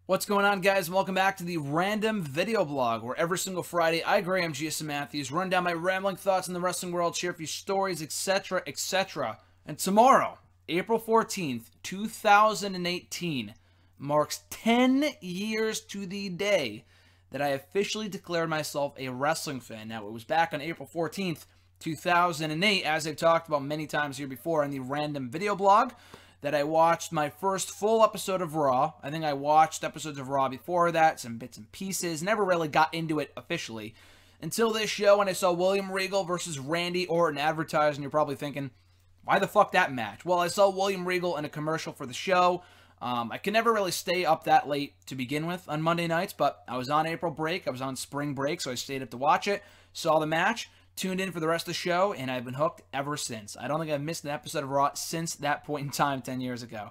What's going on, guys? Welcome back to the Random Video Blog, where every single Friday I, Graham G.S. Matthews, run down my rambling thoughts in the wrestling world, share a few stories, etc., etc. And tomorrow, April 14th, 2018, marks 10 years to the day that I officially declared myself a wrestling fan. Now, it was back on April 14th, 2008, as I've talked about many times here before in the Random Video Blog, that I watched my first full episode of Raw. I think I watched episodes of Raw before that, some bits and pieces, never really got into it officially. Until this show, when I saw William Regal versus Randy Orton advertised, and you're probably thinking, why the fuck that match? Well, I saw William Regal in a commercial for the show. I could never really stay up that late to begin with on Monday nights, but I was on April break, I was on spring break, so I stayed up to watch it, saw the match, tuned in for the rest of the show, and I've been hooked ever since. I don't think I've missed an episode of Raw since that point in time 10 years ago.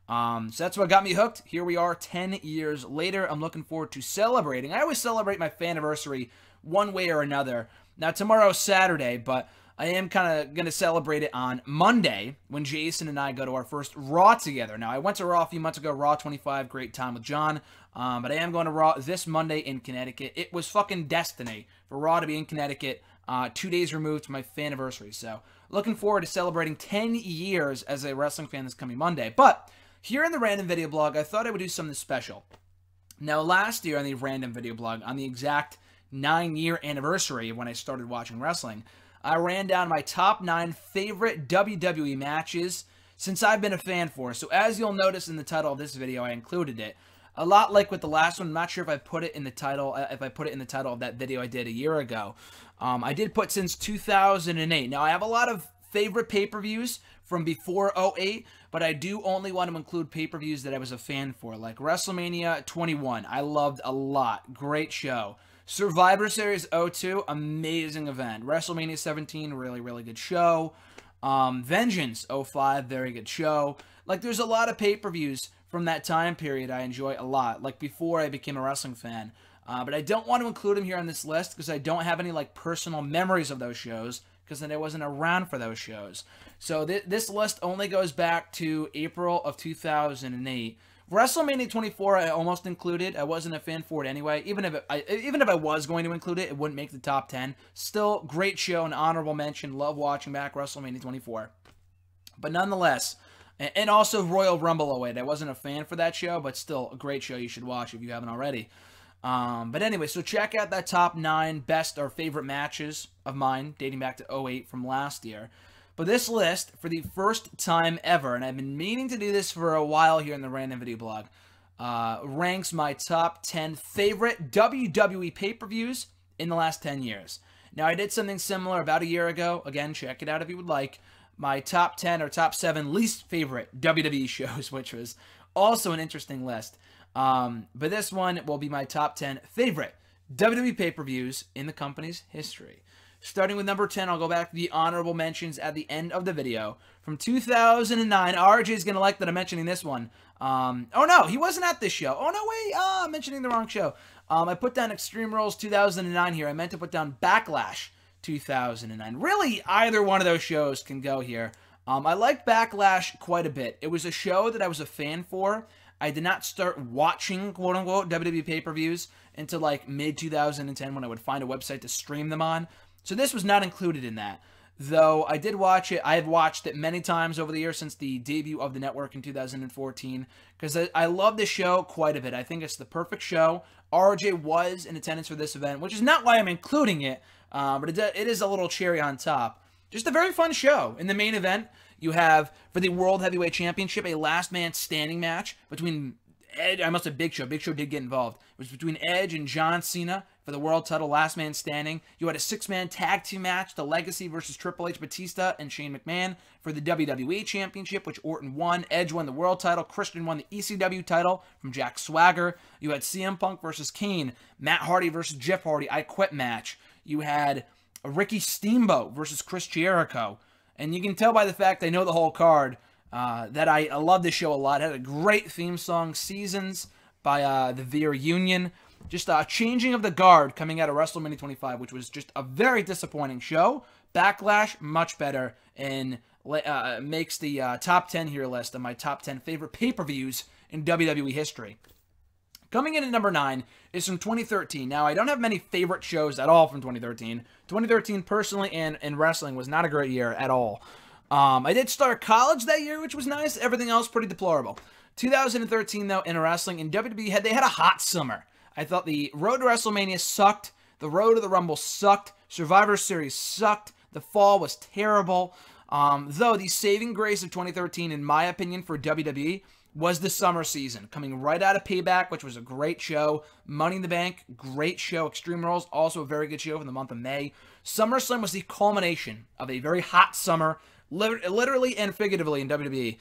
So that's what got me hooked. Here we are 10 years later. I'm looking forward to celebrating. I always celebrate my faniversary one way or another. Now, tomorrow's Saturday, but I am kind of going to celebrate it on Monday when Jason and I go to our first Raw together. Now, I went to Raw a few months ago, Raw 25, great time with John, but I am going to Raw this Monday in Connecticut. It was fucking destiny for Raw to be in Connecticut 2 days removed from my faniversary. So, looking forward to celebrating 10 years as a wrestling fan this coming Monday. But, here in the Random Video Blog, I thought I would do something special. Now, last year on the Random Video Blog, on the exact 9-year anniversary of when I started watching wrestling, I ran down my top 9 favorite WWE matches since I've been a fan for. So as you'll notice in the title of this video, I included it. A lot like with the last one, I'm not sure if I put it in the title, of that video I did a year ago. I did put since 2008. Now, I have a lot of favorite pay-per-views from before 08, but I do only want to include pay-per-views that I was a fan for, like WrestleMania 21. I loved a lot. Great show. Survivor Series 02, amazing event. WrestleMania 17, really, really good show. Vengeance 05, very good show. Like, there's a lot of pay-per-views from that time period I enjoy a lot, like before I became a wrestling fan. But I don't want to include them here on this list because I don't have any, like, personal memories of those shows because then I wasn't around for those shows. So this list only goes back to April of 2008. WrestleMania 24 I almost included. I wasn't a fan for it anyway. Even if I was going to include it, it wouldn't make the top 10. Still, great show, an honorable mention. Love watching back WrestleMania 24. But nonetheless, and also Royal Rumble 08. I wasn't a fan for that show, but still a great show you should watch if you haven't already. But anyway, so check out that top 9 best or favorite matches of mine dating back to 08 from last year. But this list, for the first time ever, and I've been meaning to do this for a while here in the Random Video Blog, ranks my top 10 favorite WWE pay-per-views in the last 10 years. Now, I did something similar about a year ago. Again, check it out if you would like. My top 10 or top 7 least favorite WWE shows, which was also an interesting list. But this one will be my top 10 favorite WWE pay-per-views in the company's history. Starting with number 10, I'll go back to the honorable mentions at the end of the video. From 2009, RJ is going to like that I'm mentioning this one. Oh no, he wasn't at this show. Oh no, wait, I'm mentioning the wrong show. I put down Extreme Rules 2009 here. I meant to put down Backlash 2009. Really, either one of those shows can go here. I liked Backlash quite a bit. It was a show that I was a fan for. I did not start watching, quote-unquote, WWE pay-per-views until like mid-2010 when I would find a website to stream them on. So this was not included in that, though I did watch it. I have watched it many times over the years since the debut of the network in 2014, because I love this show quite a bit. I think it's the perfect show. RJ was in attendance for this event, which is not why I'm including it, but it is a little cherry on top. Just a very fun show. In the main event, you have, for the World Heavyweight Championship, a last man standing match between Edge. I must have Big Show. Big Show did get involved. It was between Edge and John Cena for the world title, last man standing. You had a 6-man tag team match, The Legacy versus Triple H, Batista, and Shane McMahon for the WWE Championship, which Orton won. Edge won the world title. Christian won the ECW title from Jack Swagger. You had CM Punk versus Kane. Matt Hardy versus Jeff Hardy, I Quit match. You had Ricky Steamboat versus Chris Jericho. And you can tell by the fact I know the whole card that I love this show a lot. It had a great theme song, Seasons, by the Veer Union. Just a changing of the guard coming out of WrestleMania 25, which was just a very disappointing show. Backlash, much better, and makes the top 10 here list of my top 10 favorite pay-per-views in WWE history. Coming in at number 9 is from 2013. Now, I don't have many favorite shows at all from 2013. 2013, personally, and in wrestling was not a great year at all. I did start college that year, which was nice. Everything else pretty deplorable. 2013, though, in wrestling, in WWE, they had a hot summer. I thought the road to WrestleMania sucked. The road to the Rumble sucked. Survivor Series sucked. The fall was terrible. Though the saving grace of 2013, in my opinion, for WWE was the summer season. Coming right out of Payback, which was a great show. Money in the Bank, great show. Extreme Rules, also a very good show for the month of May. SummerSlam was the culmination of a very hot summer, literally and figuratively in WWE.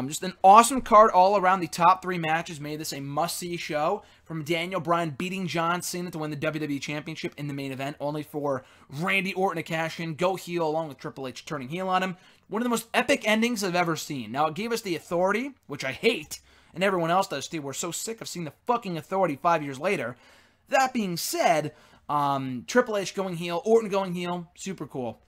Just an awesome card all around. The top 3 matches made this a must-see show. From Daniel Bryan beating John Cena to win the WWE Championship in the main event, only for Randy Orton to cash in, go heel, along with Triple H turning heel on him. One of the most epic endings I've ever seen. Now, it gave us the Authority, which I hate, and everyone else does too. We're so sick of seeing the fucking Authority 5 years later. That being said, Triple H going heel, Orton going heel, super cool.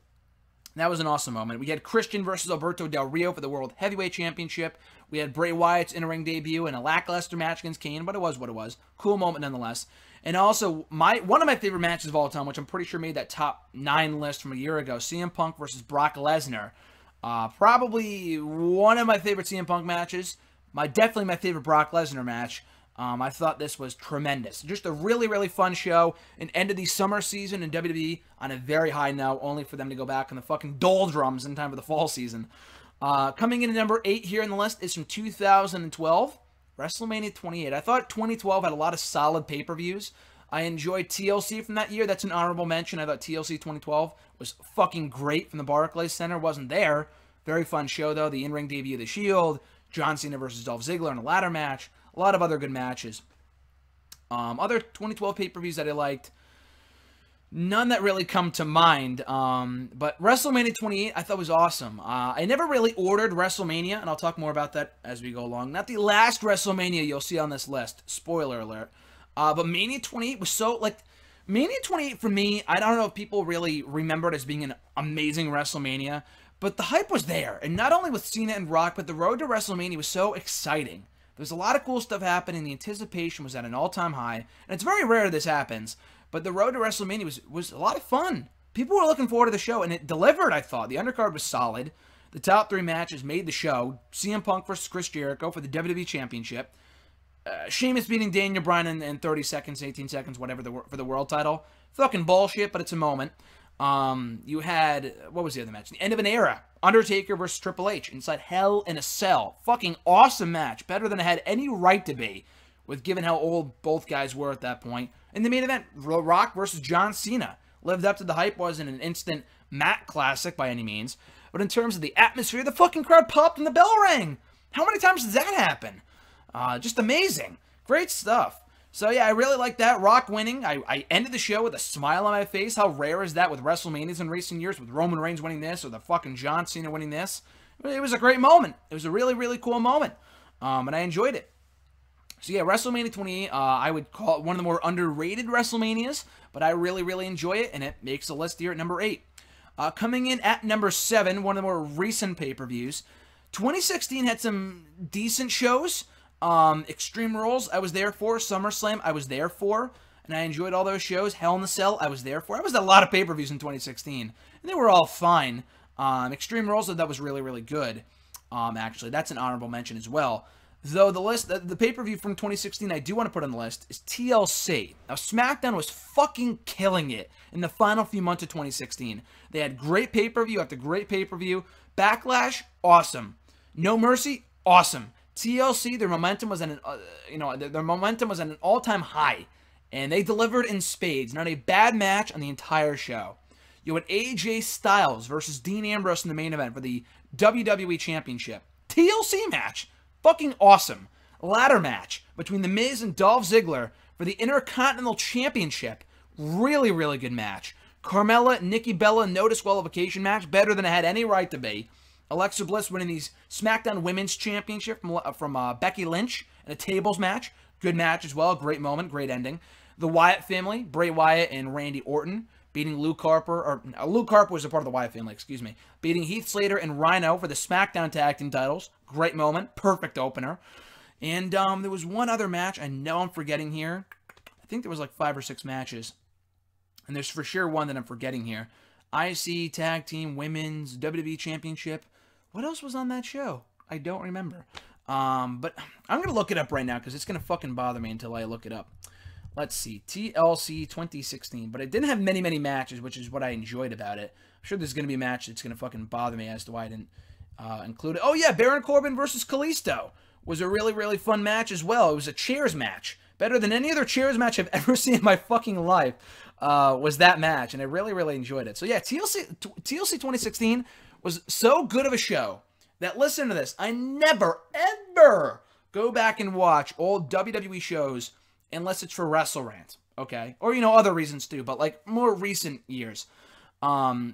That was an awesome moment. We had Christian versus Alberto Del Rio for the World Heavyweight Championship. We had Bray Wyatt's in-ring debut in a lackluster match against Kane, but it was what it was. Cool moment nonetheless. And also, one of my favorite matches of all time, which I'm pretty sure made that top 9 list from a year ago, CM Punk versus Brock Lesnar. Probably one of my favorite CM Punk matches. Definitely my favorite Brock Lesnar match. I thought this was tremendous. Just a really, really fun show. And ended the summer season in WWE on a very high note, only for them to go back on the fucking doldrums in time for the fall season. Coming in at number 8 here in the list is from 2012, WrestleMania 28. I thought 2012 had a lot of solid pay-per-views. I enjoyed TLC from that year. That's an honorable mention. I thought TLC 2012 was fucking great from the Barclays Center. Wasn't there. Very fun show, though. The in-ring debut of The Shield, John Cena versus Dolph Ziggler in a ladder match. A lot of other good matches. Other 2012 pay-per-views that I liked, none that really come to mind. But WrestleMania 28 I thought was awesome. I never really ordered WrestleMania, and I'll talk more about that as we go along. Not the last WrestleMania you'll see on this list. Spoiler alert. But Mania 28 was so, Mania 28 for me, I don't know if people really remember it as being an amazing WrestleMania, but the hype was there. And not only with Cena and Rock, but the road to WrestleMania was so exciting. There's a lot of cool stuff happening. The anticipation was at an all-time high. And it's very rare this happens. But the road to WrestleMania was a lot of fun. People were looking forward to the show, and it delivered, I thought. The undercard was solid. The top 3 matches made the show. CM Punk versus Chris Jericho for the WWE Championship. Sheamus beating Daniel Bryan in 30 seconds, 18 seconds, whatever, for the world title. Fucking bullshit, but it's a moment. You had, what was the other match? The end of an era. Undertaker versus Triple H inside Hell in a Cell. Fucking awesome match. Better than it had any right to be, with given how old both guys were at that point. In the main event, Rock versus John Cena. Lived up to the hype. Wasn't an instant mat classic by any means. But in terms of the atmosphere, the fucking crowd popped and the bell rang. How many times does that happen? Just amazing. Great stuff. So yeah, I really like that. Rock winning. I ended the show with a smile on my face. How rare is that with WrestleManias in recent years, with Roman Reigns winning this or the fucking John Cena winning this? It was a great moment. It was a really, really cool moment. And I enjoyed it. So yeah, WrestleMania 28, I would call it one of the more underrated WrestleManias, but I really, really enjoy it, and it makes the list here at number 8. Coming in at number 7, one of the more recent pay-per-views. 2016 had some decent shows. Extreme Rules, I was there for. SummerSlam, I was there for. And I enjoyed all those shows. Hell in a Cell, I was there for. I was at a lot of pay-per-views in 2016. And they were all fine. Extreme Rules, that was really, really good. Actually, that's an honorable mention as well. Though the pay-per-view from 2016 I do want to put on the list is TLC. Now, SmackDown was fucking killing it in the final few months of 2016. They had great pay-per-view after great pay-per-view. Backlash, awesome. No Mercy, awesome. TLC, their momentum was at an all-time high, and they delivered in spades. Not a bad match on the entire show. You had AJ Styles versus Dean Ambrose in the main event for the WWE Championship. TLC match, fucking awesome. Ladder match between The Miz and Dolph Ziggler for the Intercontinental Championship. Really, really good match. Carmella, Nikki Bella, no disqualification match, better than it had any right to be. Alexa Bliss winning the SmackDown Women's Championship from Becky Lynch in a tables match. Good match as well. Great moment. Great ending. The Wyatt family, Bray Wyatt and Randy Orton, beating Luke Harper. Or Luke Harper was a part of the Wyatt family, excuse me. Beating Heath Slater and Rhino for the SmackDown Tag Team titles. Great moment. Perfect opener. And there was one other match. I know I'm forgetting here. I think there was like 5 or 6 matches. And there's for sure one that I'm forgetting here. IC Tag Team Women's WWE Championship. What else was on that show? I don't remember. But I'm going to look it up right now because it's going to fucking bother me until I look it up. Let's see. TLC 2016. But it didn't have many, many matches, which is what I enjoyed about it. I'm sure there's going to be a match that's going to fucking bother me as to why I didn't include it. Oh, yeah. Baron Corbin versus Kalisto was a really, really fun match as well. It was a chairs match. Better than any other chairs match I've ever seen in my fucking life was that match. And I really, really enjoyed it. So, yeah, TLC 2016 was so good of a show that, listen to this, I never, ever go back and watch old WWE shows unless it's for WrestleRant, okay? Or, you know, other reasons too, but, like, more recent years. The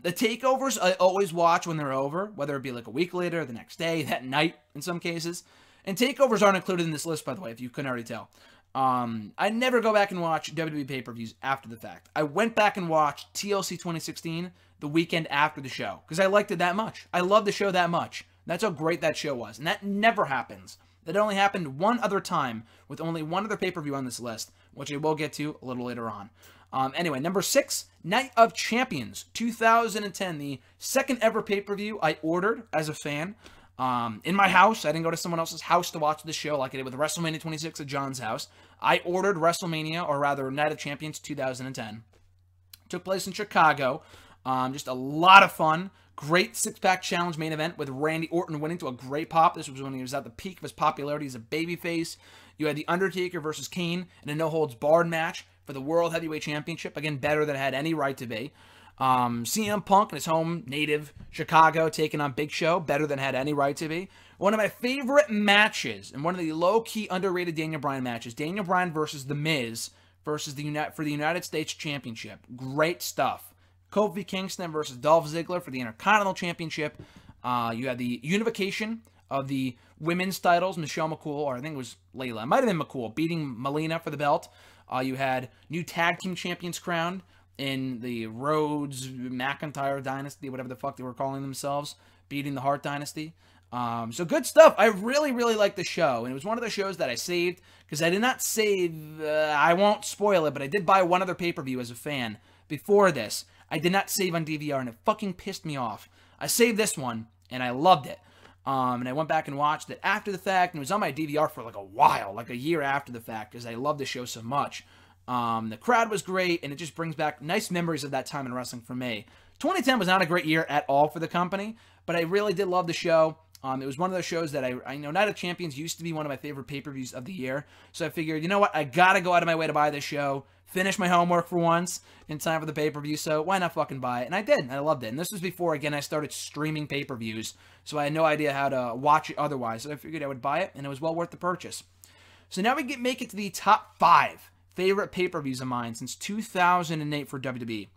takeovers I always watch when they're over, whether it be, like, a week later, the next day, that night, in some cases. And takeovers aren't included in this list, by the way, if you couldn't already tell. I never go back and watch WWE pay-per-views after the fact. I went back and watched TLC 2016 the weekend after the show, because I liked it that much. I loved the show that much. That's how great that show was, and that never happens. That only happened one other time, with only one other pay-per-view on this list, which I will get to a little later on. Anyway, number 6, Night of Champions, 2010, the second ever pay-per-view I ordered as a fan. In my house. I didn't go to someone else's house to watch the show like I did with WrestleMania 26 at John's house. I ordered WrestleMania, or rather Night of Champions 2010. Took place in Chicago. Just a lot of fun. Great six-pack challenge main event with Randy Orton winning to a great pop. This was when he was at the peak of his popularity as a babyface. You had The Undertaker versus Kane in a no-holds-barred match for the World Heavyweight Championship. Again, better than it had any right to be. CM Punk in his home native Chicago taking on Big Show, better than it had any right to be. One of my favorite matches, and one of the low-key underrated Daniel Bryan matches, Daniel Bryan versus The Miz versus the United States Championship. Great stuff. Kofi Kingston versus Dolph Ziggler for the Intercontinental Championship. You had the unification of the women's titles, Michelle McCool, or I think it was Layla. It might have been McCool, beating Melina for the belt. You had new tag team champions crowned in the Rhodes McIntyre Dynasty, whatever the fuck they were calling themselves, beating the Hart Dynasty. So good stuff. I really, really liked the show, and it was one of the shows that I saved, because I did not save, I won't spoil it, but I did buy one other pay-per-view as a fan before this. I did not save on DVR, and it fucking pissed me off. I saved this one, and I loved it. And I went back and watched it after the fact, and it was on my DVR for like a while, like a year after the fact, because I loved the show so much. The crowd was great, and it just brings back nice memories of that time in wrestling for me. 2010 was not a great year at all for the company, but I really did love the show. It was one of those shows that I know Night of Champions used to be one of my favorite pay-per-views of the year, so I figured, you know what, I gotta go out of my way to buy this show, finish my homework for once in time for the pay-per-view, so why not fucking buy it? And I did, and I loved it. And this was before, again, I started streaming pay-per-views, so I had no idea how to watch it otherwise, so I figured I would buy it, and it was well worth the purchase. So now we make it to the top 5 favorite pay-per-views of mine since 2008 for WWE.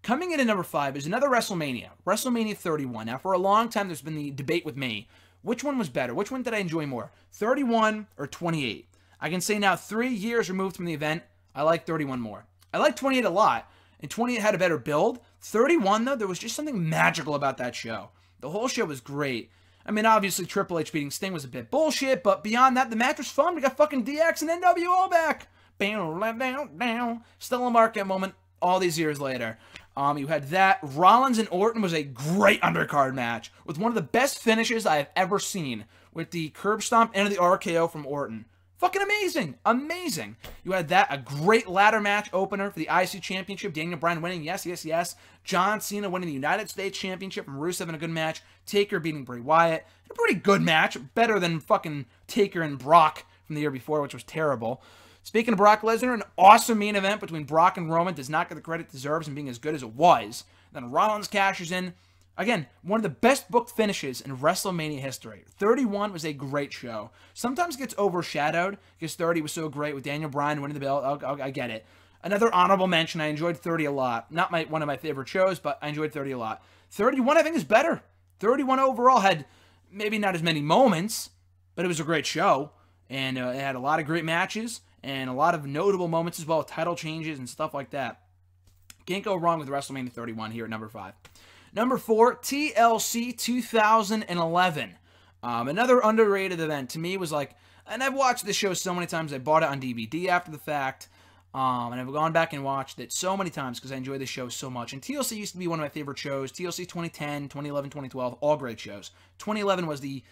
Coming in at number 5 is another WrestleMania, WrestleMania 31. Now, for a long time, there's been the debate with me. Which one was better? Which one did I enjoy more? 31 or 28? I can say now, 3 years removed from the event, I like 31 more. I like 28 a lot, and 28 had a better build. 31, though, there was just something magical about that show. The whole show was great. I mean, obviously, Triple H beating Sting was a bit bullshit, but beyond that, the match was fun. We got fucking DX and NWO back. Still a market moment all these years later. You had that. Rollins and Orton was a great undercard match with one of the best finishes I have ever seen, with the curb stomp and the RKO from Orton. Fucking amazing. Amazing. You had that. A great ladder match opener for the IC Championship. Daniel Bryan winning. Yes, yes, yes. John Cena winning the United States Championship from Rusev in a good match. Taker beating Bray Wyatt. A pretty good match. Better than fucking Taker and Brock from the year before, which was terrible. Speaking of Brock Lesnar, an awesome main event between Brock and Roman does not get the credit it deserves in being as good as it was. Then Rollins cashes in. Again, one of the best booked finishes in WrestleMania history. 31 was a great show. Sometimes gets overshadowed because 30 was so great with Daniel Bryan winning the belt. I get it. Another honorable mention, I enjoyed 30 a lot. Not one of my favorite shows, but I enjoyed 30 a lot. 31, I think, is better. 31 overall had maybe not as many moments, but it was a great show. And it had a lot of great matches and a lot of notable moments as well, with title changes and stuff like that. Can't go wrong with WrestleMania 31 here at number 5. Number 4, TLC 2011. Another underrated event. To me, was like And I've watched this show so many times. I bought it on DVD after the fact. And I've gone back and watched it so many times because I enjoy this show so much. And TLC used to be one of my favorite shows. TLC 2010, 2011, 2012, all great shows. 2011 was the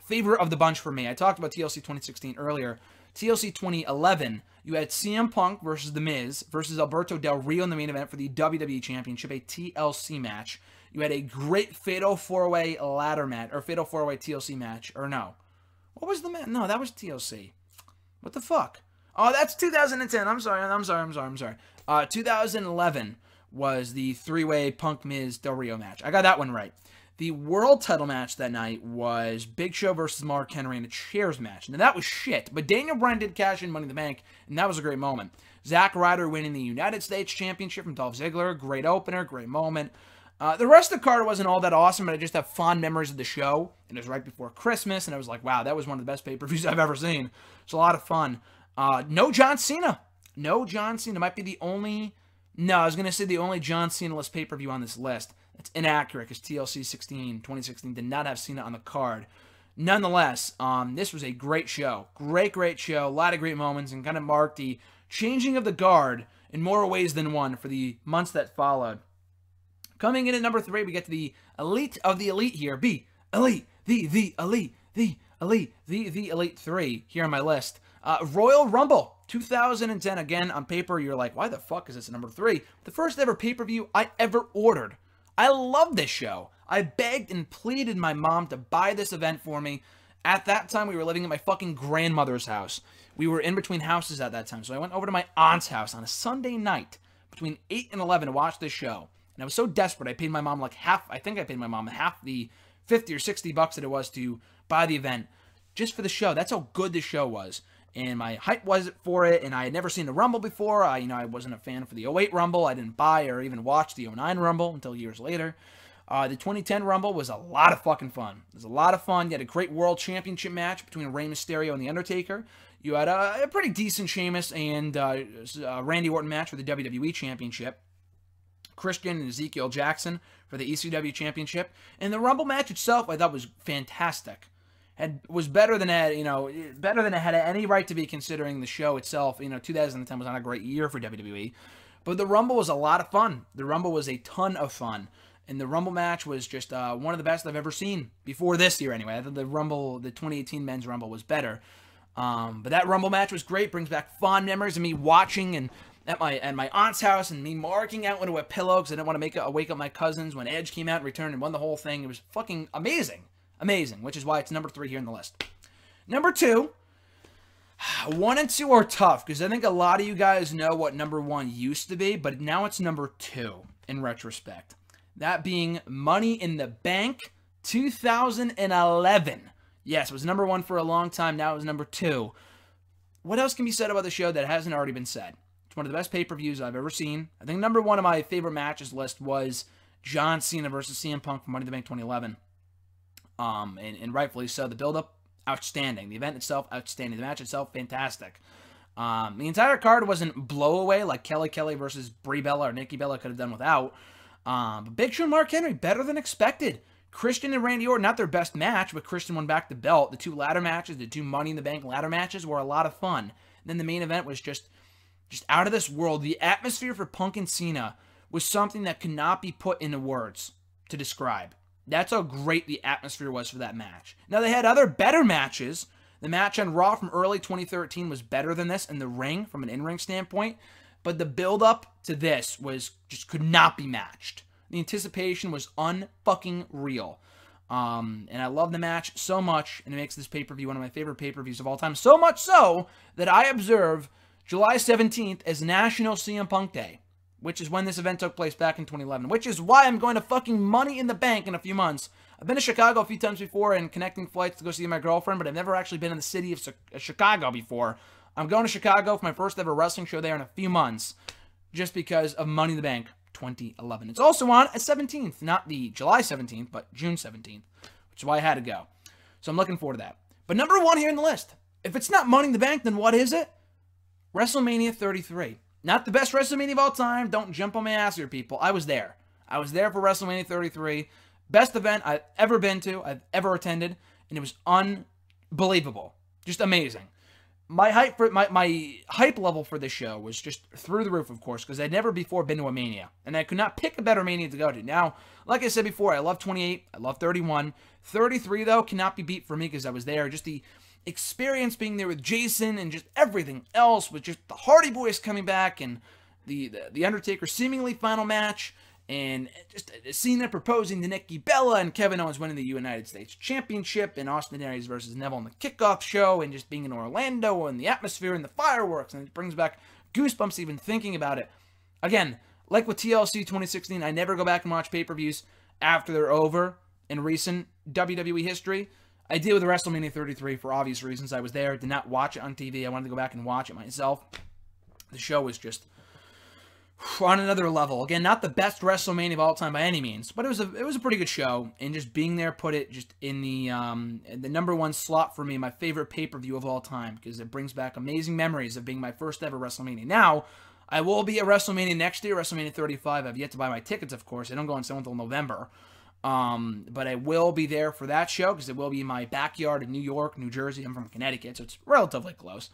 favorite of the bunch for me. I talked about TLC 2016 earlier. TLC 2011, you had CM Punk versus The Miz versus Alberto Del Rio in the main event for the WWE Championship, a TLC match. You had a great Fatal 4-Way ladder match, or Fatal 4-Way TLC match, or no. What was the match? No, that was TLC. What the fuck? Oh, that's 2010. I'm sorry. 2011 was the 3-way Punk Miz Del Rio match. I got that one right. The world title match that night was Big Show versus Mark Henry in a chairs match. Now, that was shit, but Daniel Bryan did cash in Money in the Bank, and that was a great moment. Zack Ryder winning the United States Championship from Dolph Ziggler. Great opener, great moment. The rest of the card wasn't all that awesome, but I just have fond memories of the show. And it was right before Christmas, and I was like, wow, that was one of the best pay-per-views I've ever seen. It's a lot of fun. No John Cena. No John Cena. Might be the only... No, I was going to say the only John Cena-less pay-per-view on this list. That's inaccurate because TLC 2016 did not have Cena on the card. Nonetheless, this was a great show. Great show. A lot of great moments and kind of marked the changing of the guard in more ways than one for the months that followed. Coming in at number 3, we get to the elite of the elite here. Elite. The Elite 3 here on my list. Royal Rumble 2010. Again, on paper, you're like, why the fuck is this at number 3? The first ever pay-per-view I ever ordered. I love this show. I begged and pleaded my mom to buy this event for me. At that time, we were living at my fucking grandmother's house. We were in between houses at that time, so I went over to my aunt's house on a Sunday night between 8 and 11 to watch this show. And I was so desperate, I paid my mom like half, I think I paid my mom half the 50 or 60 bucks that it was to buy the event just for the show. That's how good the show was. And my hype was for it, and I had never seen the Rumble before. I wasn't a fan for the 08 Rumble. I didn't buy or even watch the 09 Rumble until years later. The 2010 Rumble was a lot of fucking fun. It was a lot of fun. You had a great World Championship match between Rey Mysterio and The Undertaker. You had a pretty decent Sheamus and Randy Orton match for the WWE Championship. Christian and Ezekiel Jackson for the ECW Championship. And the Rumble match itself, I thought, was fantastic. Was better than it had any right to be, considering the show itself. 2010 was not a great year for WWE, but the Rumble was a lot of fun. The Rumble was a ton of fun, and the Rumble match was just one of the best I've ever seen before this year. Anyway, I thought the 2018 Men's Rumble was better, but that Rumble match was great. Brings back fond memories of me watching and at my aunt's house and me marking out into a pillow because I didn't want to wake up my cousins when Edge came out and returned and won the whole thing. It was fucking amazing. Amazing, which is why it's number 3 here on the list. Number 2, 1 and 2 are tough because I think a lot of you guys know what number 1 used to be, but now it's number 2 in retrospect. That being Money in the Bank 2011. Yes, it was number 1 for a long time. Now it was number 2. What else can be said about the show that hasn't already been said? It's one of the best pay-per-views I've ever seen. I think number 1 of my favorite matches list was John Cena versus CM Punk for Money in the Bank 2011. And rightfully so. The build-up, outstanding. The event itself, outstanding. The match itself, fantastic. The entire card wasn't blow-away like Kelly versus Brie Bella or Nikki Bella could have done without. But Big Show and Mark Henry, better than expected. Christian and Randy Orton, not their best match, but Christian won back the belt. The 2 ladder matches, the 2 Money in the Bank ladder matches were a lot of fun. And then the main event was just out of this world. The atmosphere for Punk and Cena was something that could not be put into words to describe. That's how great the atmosphere was for that match. Now, they had other better matches. The match on Raw from early 2013 was better than this in the ring from an in-ring standpoint, but the build-up to this could not be matched. The anticipation was unfucking real. And I love the match so much, and it makes this pay-per-view one of my favorite pay-per-views of all time. So much so that I observe July 17th as National CM Punk Day, which is when this event took place back in 2011, which is why I'm going to fucking Money in the Bank in a few months. I've been to Chicago a few times before and connecting flights to go see my girlfriend, but I've never actually been in the city of Chicago before. I'm going to Chicago for my first ever wrestling show there in a few months, just because of Money in the Bank 2011. It's also on at 17th, not the July 17th, but June 17th, which is why I had to go. So I'm looking forward to that. But number 1 here in the list, if it's not Money in the Bank, then what is it? WrestleMania 33. Not the best WrestleMania of all time. Don't jump on my ass here, people. I was there. I was there for WrestleMania 33. Best event I've ever been to, I've ever attended, and it was unbelievable. Just amazing. My hype level for this show was just through the roof, of course, because I'd never before been to a Mania, and I could not pick a better Mania to go to. Now, like I said before, I love 28, I love 31. 33, though, cannot be beat for me because I was there. Just the experience being there with Jason and just everything else, with just the Hardy Boys coming back and the Undertaker seemingly final match, and just Cena proposing to Nikki Bella and Kevin Owens winning the United States Championship, and Austin Aries versus Neville in the kickoff show, and just being in Orlando and the atmosphere and the fireworks, and it brings back goosebumps even thinking about it. Again, like with TLC 2016, I never go back and watch pay-per-views after they're over in recent WWE history. I did with WrestleMania 33 for obvious reasons. I was there, did not watch it on TV. I wanted to go back and watch it myself. The show was just on another level. Again, not the best WrestleMania of all time by any means, but it was a pretty good show, and just being there put it just in the #1 slot for me, my favorite pay-per-view of all time, because it brings back amazing memories of being my first ever WrestleMania. Now, I will be at WrestleMania next year, WrestleMania 35. I've yet to buy my tickets, of course. I don't go on sale until November. But I will be there for that show, because it will be in my backyard in New York, New Jersey. I'm from Connecticut, so it's relatively close.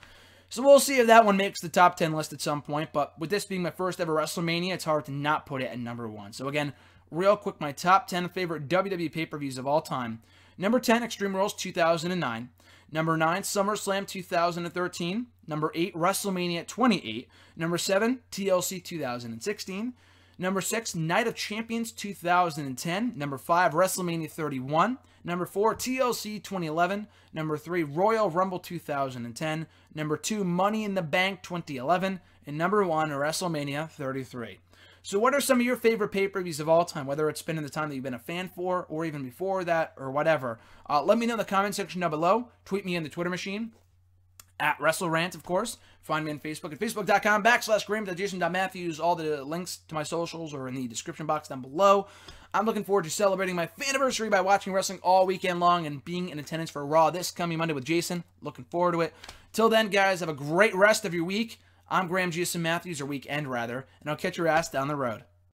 So we'll see if that one makes the top 10 list at some point, but with this being my first ever WrestleMania, it's hard to not put it at #1. So again, real quick, my top 10 favorite WWE pay-per-views of all time. Number 10, Extreme Rules 2009. Number 9, SummerSlam 2013. Number 8, WrestleMania 28. Number 7, TLC 2016. Number 6, Night of Champions 2010. Number 5, WrestleMania 31. Number 4, TLC 2011. Number 3, Royal Rumble 2010. Number 2, Money in the Bank 2011. And number 1, WrestleMania 33. So what are some of your favorite pay-per-views of all time, whether it's been in the time that you've been a fan for, or even before that, or whatever? Let me know in the comment section down below. Tweet me in the Twitter machine, at WrestleRant, of course. Find me on Facebook at facebook.com/Graham.Jason.Matthews. All the links to my socials are in the description box down below. I'm looking forward to celebrating my anniversary by watching wrestling all weekend long and being in attendance for Raw this coming Monday with Jason. Looking forward to it. Till then, guys, have a great rest of your week. I'm Graham Jason Matthews, or weekend rather, and I'll catch your ass down the road.